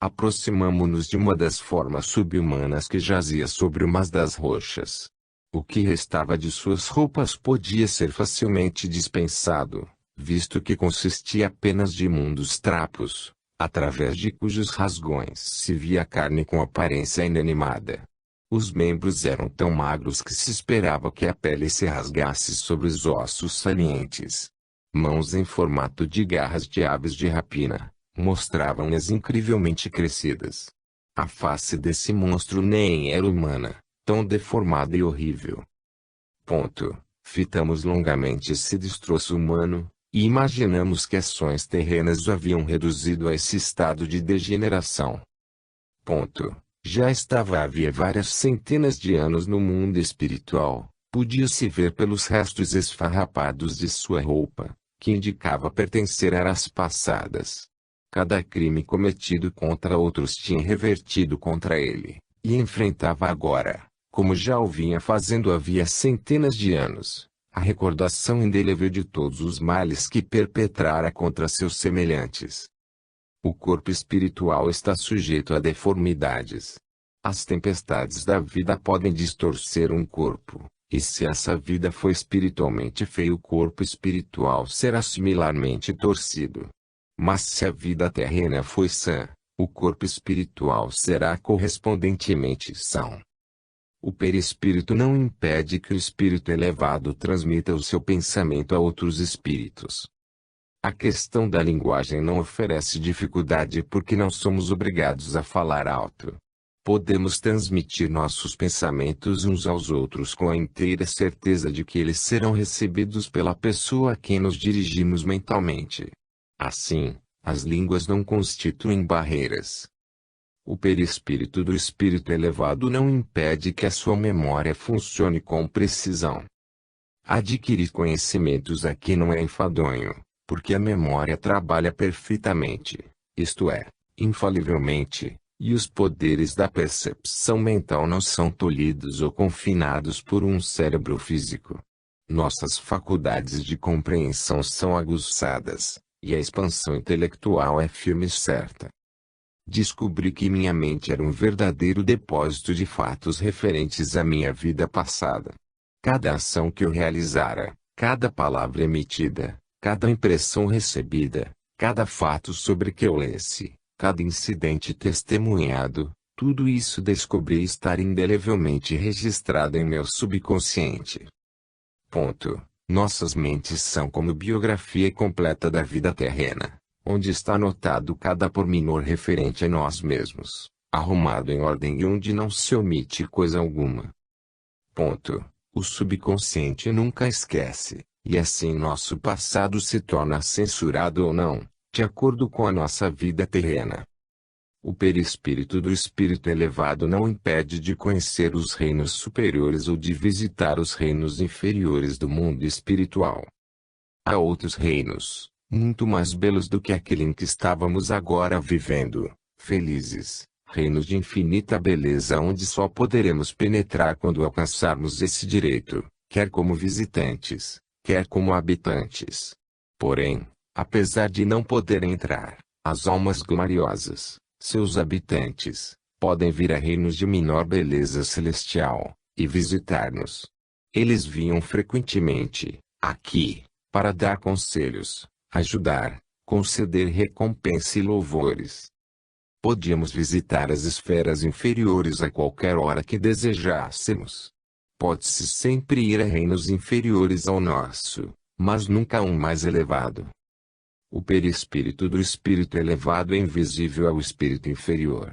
Aproximamo-nos de uma das formas subhumanas que jazia sobre umas das rochas. O que restava de suas roupas podia ser facilmente dispensado, visto que consistia apenas de imundos trapos, através de cujos rasgões se via carne com aparência inanimada. Os membros eram tão magros que se esperava que a pele se rasgasse sobre os ossos salientes. Mãos em formato de garras de aves de rapina, mostravam-nas incrivelmente crescidas. A face desse monstro nem era humana, tão deformada e horrível. Fitamos longamente esse destroço humano, e imaginamos que ações terrenas o haviam reduzido a esse estado de degeneração. Já estava havia várias centenas de anos no mundo espiritual, podia-se ver pelos restos esfarrapados de sua roupa, que indicava pertencer a eras passadas. Cada crime cometido contra outros tinha revertido contra ele, e enfrentava agora, como já o vinha fazendo havia centenas de anos, a recordação indelével de todos os males que perpetrara contra seus semelhantes. O corpo espiritual está sujeito a deformidades. As tempestades da vida podem distorcer um corpo, e se essa vida foi espiritualmente feia, o corpo espiritual será similarmente torcido. Mas se a vida terrena foi sã, o corpo espiritual será correspondentemente são. O perispírito não impede que o espírito elevado transmita o seu pensamento a outros espíritos. A questão da linguagem não oferece dificuldade porque não somos obrigados a falar alto. Podemos transmitir nossos pensamentos uns aos outros com a inteira certeza de que eles serão recebidos pela pessoa a quem nos dirigimos mentalmente. Assim, as línguas não constituem barreiras. O perispírito do espírito elevado não impede que a sua memória funcione com precisão. Adquirir conhecimentos aqui não é enfadonho, porque a memória trabalha perfeitamente, isto é, infalivelmente, e os poderes da percepção mental não são tolhidos ou confinados por um cérebro físico. Nossas faculdades de compreensão são aguçadas, e a expansão intelectual é firme e certa. Descobri que minha mente era um verdadeiro depósito de fatos referentes à minha vida passada. Cada ação que eu realizara, cada palavra emitida, cada impressão recebida, cada fato sobre que eu lesse, cada incidente testemunhado, tudo isso descobri estar indelevelmente registrado em meu subconsciente. Ponto. Nossas mentes são como biografia completa da vida terrena, onde está anotado cada pormenor referente a nós mesmos, arrumado em ordem e onde não se omite coisa alguma. Ponto. O subconsciente nunca esquece, e assim nosso passado se torna censurado ou não, de acordo com a nossa vida terrena. O perispírito do espírito elevado não impede de conhecer os reinos superiores ou de visitar os reinos inferiores do mundo espiritual. Há outros reinos, muito mais belos do que aquele em que estávamos agora vivendo, felizes, reinos de infinita beleza onde só poderemos penetrar quando alcançarmos esse direito, quer como visitantes, quer como habitantes. Porém, apesar de não poderem entrar, as almas gloriosas, seus habitantes, podem vir a reinos de menor beleza celestial, e visitar-nos. Eles vinham frequentemente, aqui, para dar conselhos, ajudar, conceder recompensa e louvores. Podíamos visitar as esferas inferiores a qualquer hora que desejássemos. Pode-se sempre ir a reinos inferiores ao nosso, mas nunca a um mais elevado. O perispírito do espírito elevado é invisível ao espírito inferior.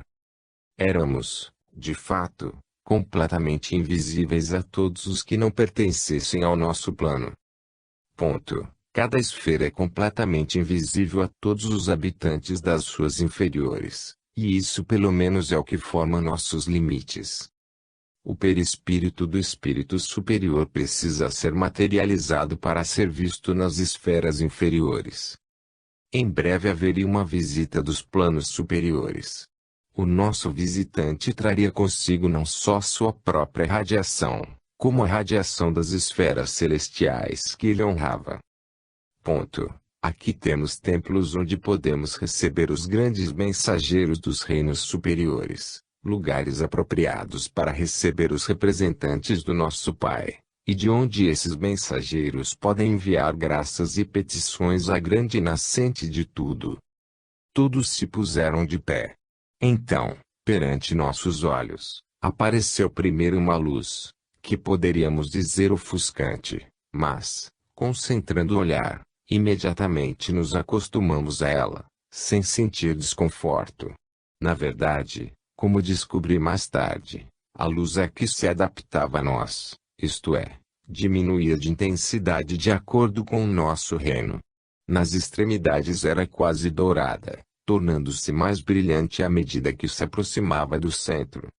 Éramos, de fato, completamente invisíveis a todos os que não pertencessem ao nosso plano. Ponto. Cada esfera é completamente invisível a todos os habitantes das suas inferiores, e isso pelo menos é o que forma nossos limites. O perispírito do espírito superior precisa ser materializado para ser visto nas esferas inferiores. Em breve haveria uma visita dos planos superiores. O nosso visitante traria consigo não só sua própria radiação, como a radiação das esferas celestiais que ele honrava. Ponto. Aqui temos templos onde podemos receber os grandes mensageiros dos reinos superiores, lugares apropriados para receber os representantes do nosso Pai, e de onde esses mensageiros podem enviar graças e petições à grande nascente de tudo. Todos se puseram de pé. Então, perante nossos olhos, apareceu primeiro uma luz, que poderíamos dizer ofuscante, mas, concentrando o olhar, imediatamente nos acostumamos a ela, sem sentir desconforto. Na verdade, como descobri mais tarde, a luz é que se adaptava a nós, isto é, diminuía de intensidade de acordo com o nosso reino. Nas extremidades era quase dourada, tornando-se mais brilhante à medida que se aproximava do centro.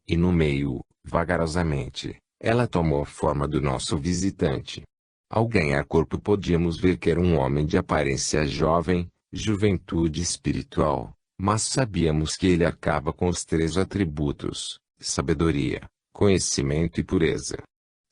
E no meio, vagarosamente, ela tomou a forma do nosso visitante. Ao ganhar corpo podíamos ver que era um homem de aparência jovem, juventude espiritual, mas sabíamos que ele acaba com os 3 atributos: sabedoria, conhecimento e pureza.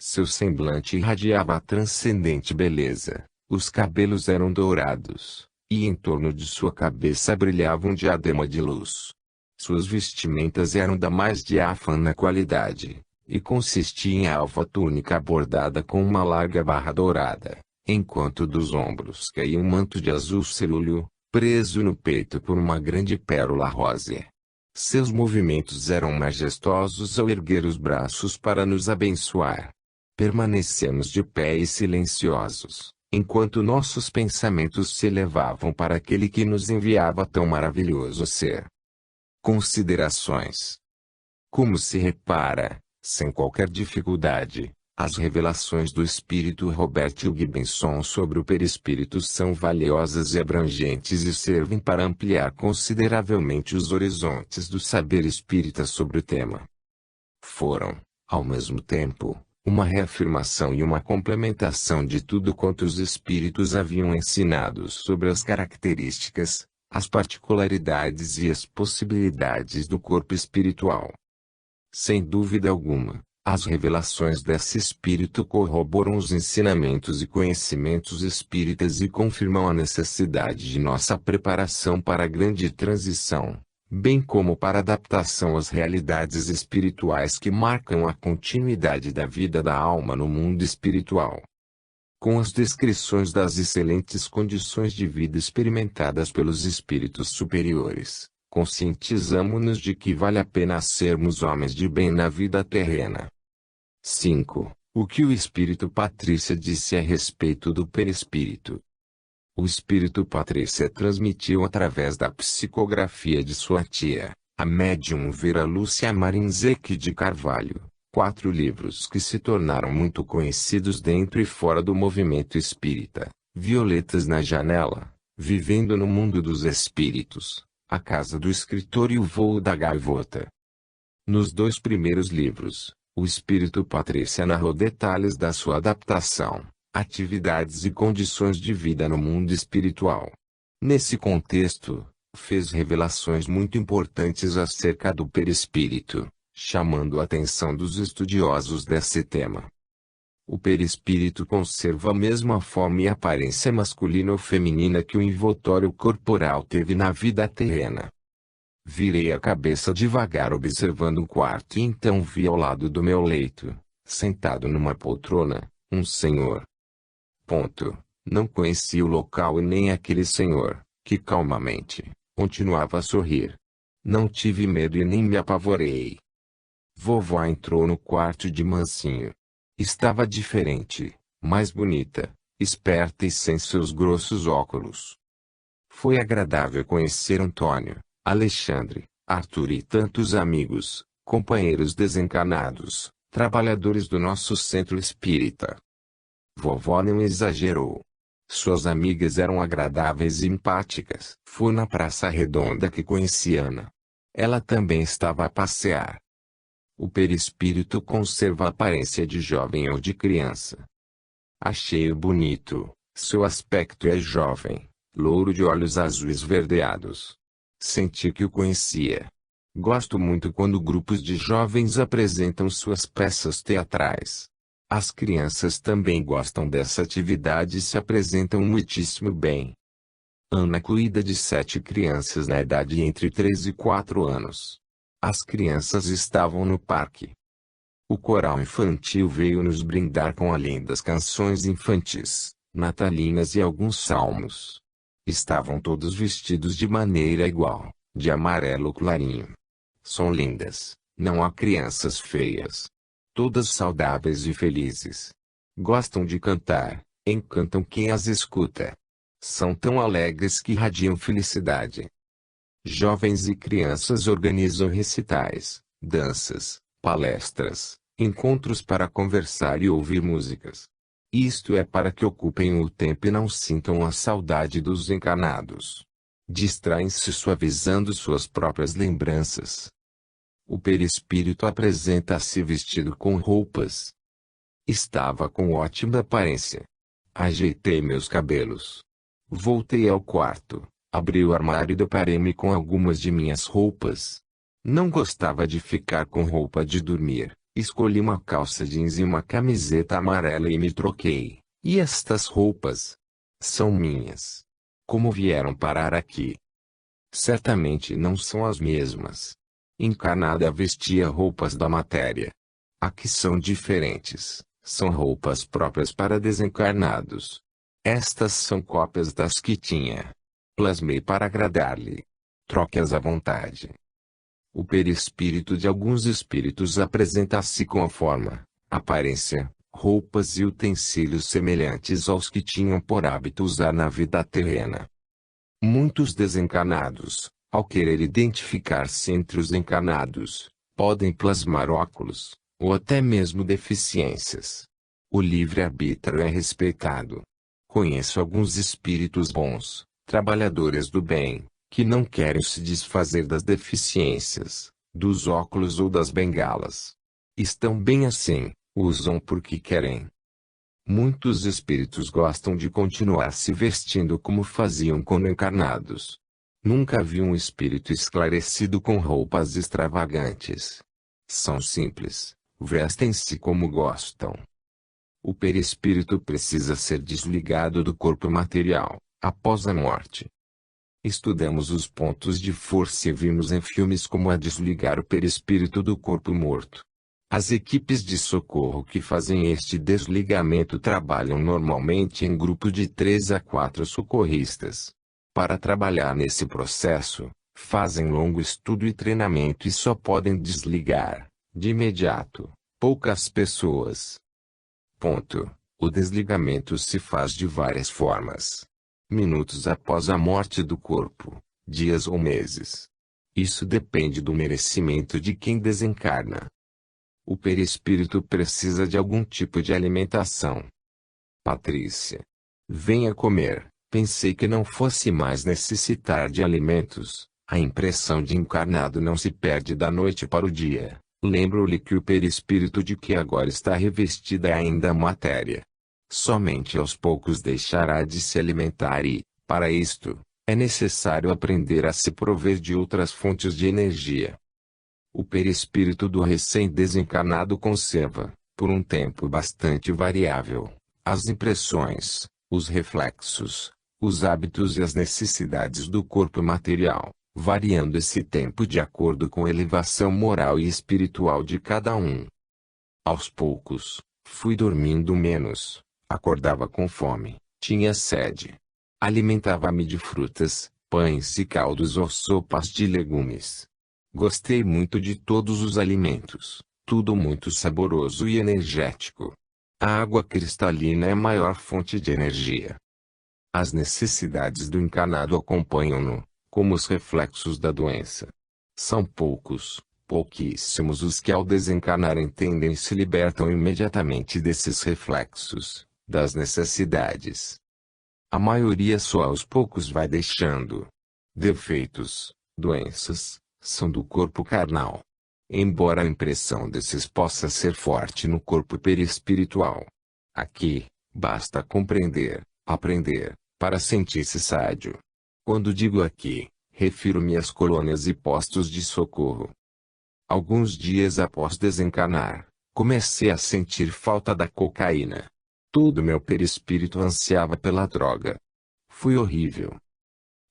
Seu semblante irradiava a transcendente beleza, os cabelos eram dourados, e em torno de sua cabeça brilhava um diadema de luz. Suas vestimentas eram da mais diáfana qualidade, e consistiam em alva túnica bordada com uma larga barra dourada, enquanto dos ombros caía um manto de azul cerúleo, preso no peito por uma grande pérola rósea. Seus movimentos eram majestosos ao erguer os braços para nos abençoar. Permanecemos de pé e silenciosos, enquanto nossos pensamentos se elevavam para aquele que nos enviava tão maravilhoso ser. Considerações. Como se repara, sem qualquer dificuldade, as revelações do espírito Robert Higginson sobre o perispírito são valiosas e abrangentes e servem para ampliar consideravelmente os horizontes do saber espírita sobre o tema. Foram, ao mesmo tempo, uma reafirmação e uma complementação de tudo quanto os espíritos haviam ensinado sobre as características, as particularidades e as possibilidades do corpo espiritual. Sem dúvida alguma, as revelações desse espírito corroboram os ensinamentos e conhecimentos espíritas e confirmam a necessidade de nossa preparação para a grande transição, bem como para a adaptação às realidades espirituais que marcam a continuidade da vida da alma no mundo espiritual. Com as descrições das excelentes condições de vida experimentadas pelos espíritos superiores, conscientizamo-nos de que vale a pena sermos homens de bem na vida terrena. 5. O que o espírito Patrícia disse a respeito do perispírito? O espírito Patrícia transmitiu através da psicografia de sua tia, a médium Vera Lúcia Marinzec de Carvalho, 4 livros que se tornaram muito conhecidos dentro e fora do movimento espírita: Violetas na Janela, Vivendo no Mundo dos Espíritos, A Casa do Escritor e o Voo da Gaivota. Nos 2 primeiros livros, o espírito Patrícia narrou detalhes da sua adaptação, atividades e condições de vida no mundo espiritual. Nesse contexto, fez revelações muito importantes acerca do perispírito, chamando a atenção dos estudiosos desse tema. O perispírito conserva a mesma forma e aparência masculina ou feminina que o envoltório corporal teve na vida terrena. Virei a cabeça devagar observando o quarto e então vi ao lado do meu leito, sentado numa poltrona, um senhor. Não conhecia o local e nem aquele senhor, que calmamente continuava a sorrir. Não tive medo e nem me apavorei. Vovó entrou no quarto de mansinho. Estava diferente, mais bonita, esperta e sem seus grossos óculos. Foi agradável conhecer Antônio, Alexandre, Arthur e tantos amigos, companheiros desencarnados, trabalhadores do nosso centro espírita. Vovó não exagerou. Suas amigas eram agradáveis e empáticas. Foi na Praça Redonda que conheci Ana. Ela também estava a passear. O perispírito conserva a aparência de jovem ou de criança. Achei-o bonito. Seu aspecto é jovem, louro de olhos azuis verdeados. Senti que o conhecia. Gosto muito quando grupos de jovens apresentam suas peças teatrais. As crianças também gostam dessa atividade e se apresentam muitíssimo bem. Ana cuida de 7 crianças na idade entre 3 e 4 anos. As crianças estavam no parque. O coral infantil veio nos brindar com além das canções infantis, natalinas e alguns salmos. Estavam todos vestidos de maneira igual, de amarelo clarinho. São lindas, não há crianças feias. Todas saudáveis e felizes. Gostam de cantar, encantam quem as escuta. São tão alegres que irradiam felicidade. Jovens e crianças organizam recitais, danças, palestras, encontros para conversar e ouvir músicas. Isto é para que ocupem o tempo e não sintam a saudade dos encarnados. Distraem-se suavizando suas próprias lembranças. O perispírito apresenta-se vestido com roupas. Estava com ótima aparência. Ajeitei meus cabelos. Voltei ao quarto, abri o armário e deparei-me com algumas de minhas roupas. Não gostava de ficar com roupa de dormir, Escolhi uma calça jeans e uma camiseta amarela e me troquei. E estas roupas? São minhas. Como vieram parar aqui? Certamente não são as mesmas. Encarnada vestia roupas da matéria. Aqui são diferentes. São roupas próprias para desencarnados. Estas são cópias das que tinha. Plasmei para agradar-lhe. Troque-as à vontade. O perispírito de alguns espíritos apresenta-se com a forma, aparência, roupas e utensílios semelhantes aos que tinham por hábito usar na vida terrena. Muitos desencarnados, ao querer identificar-se entre os encarnados, podem plasmar óculos, ou até mesmo deficiências. O livre-arbítrio é respeitado. Conheço alguns espíritos bons, trabalhadores do bem, que não querem se desfazer das deficiências, dos óculos ou das bengalas. Estão bem assim, usam porque querem. Muitos espíritos gostam de continuar se vestindo como faziam quando encarnados. Nunca vi um espírito esclarecido com roupas extravagantes. São simples, vestem-se como gostam. O perispírito precisa ser desligado do corpo material, após a morte. Estudamos os pontos de força e vimos em filmes como é desligar o perispírito do corpo morto. As equipes de socorro que fazem este desligamento trabalham normalmente em grupo de 3 a 4 socorristas. Para trabalhar nesse processo, fazem longo estudo e treinamento e só podem desligar, de imediato, poucas pessoas. O desligamento se faz de várias formas. Minutos após a morte do corpo, dias ou meses. Isso depende do merecimento de quem desencarna. O perispírito precisa de algum tipo de alimentação. Patrícia. Venha comer. Pensei que não fosse mais necessitar de alimentos. A impressão de encarnado não se perde da noite para o dia. Lembro-lhe que o perispírito de que agora está revestida é ainda a matéria. Somente aos poucos deixará de se alimentar e, para isto, é necessário aprender a se prover de outras fontes de energia. O perispírito do recém-desencarnado conserva, por um tempo bastante variável, as impressões, os reflexos, os hábitos e as necessidades do corpo material, variando esse tempo de acordo com a elevação moral e espiritual de cada um. Aos poucos, fui dormindo menos. Acordava com fome, tinha sede. Alimentava-me de frutas, pães e caldos ou sopas de legumes. Gostei muito de todos os alimentos, tudo muito saboroso e energético. A água cristalina é a maior fonte de energia. As necessidades do encarnado acompanham-no, como os reflexos da doença. São pouquíssimos os que ao desencarnar entendem e se libertam imediatamente desses reflexos, das necessidades. A maioria só aos poucos vai deixando. Defeitos, doenças, são do corpo carnal. Embora a impressão desses possa ser forte no corpo perispiritual. Aqui, basta compreender, aprender, para sentir-se sádio. Quando digo aqui, refiro-me às colônias e postos de socorro. Alguns dias após desencarnar, comecei a sentir falta da cocaína. Todo meu perispírito ansiava pela droga. Foi horrível.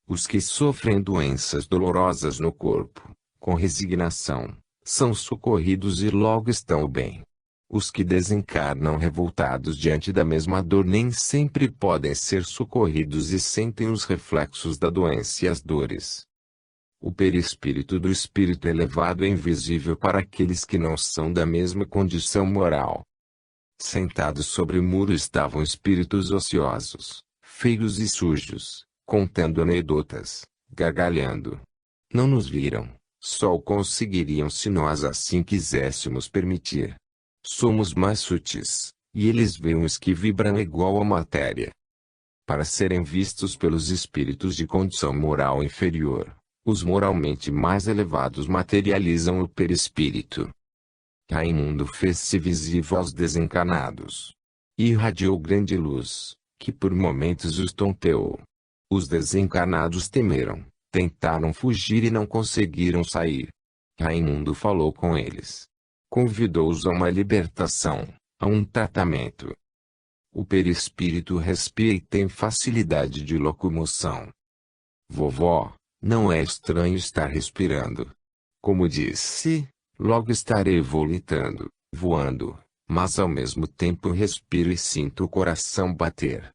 Os que sofrem doenças dolorosas no corpo, com resignação, são socorridos e logo estão bem. Os que desencarnam revoltados diante da mesma dor nem sempre podem ser socorridos e sentem os reflexos da doença e as dores. O perispírito do espírito elevado é invisível para aqueles que não são da mesma condição moral. Sentados sobre o muro estavam espíritos ociosos, feios e sujos, contando anedotas, gargalhando. Não nos viram, só o conseguiriam se nós assim quiséssemos permitir. Somos mais sutis, e eles veem os que vibram igual à matéria. Para serem vistos pelos espíritos de condição moral inferior, os moralmente mais elevados materializam o perispírito. Raimundo fez-se visível aos desencarnados. Irradiou grande luz, que por momentos os tonteou. Os desencarnados temeram, tentaram fugir e não conseguiram sair. Raimundo falou com eles. Convidou-os a uma libertação, a um tratamento. O perispírito respira e tem facilidade de locomoção. Vovó, não é estranho estar respirando. Como disse, logo estarei volitando, voando, mas ao mesmo tempo respiro e sinto o coração bater.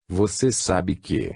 Você sabe que,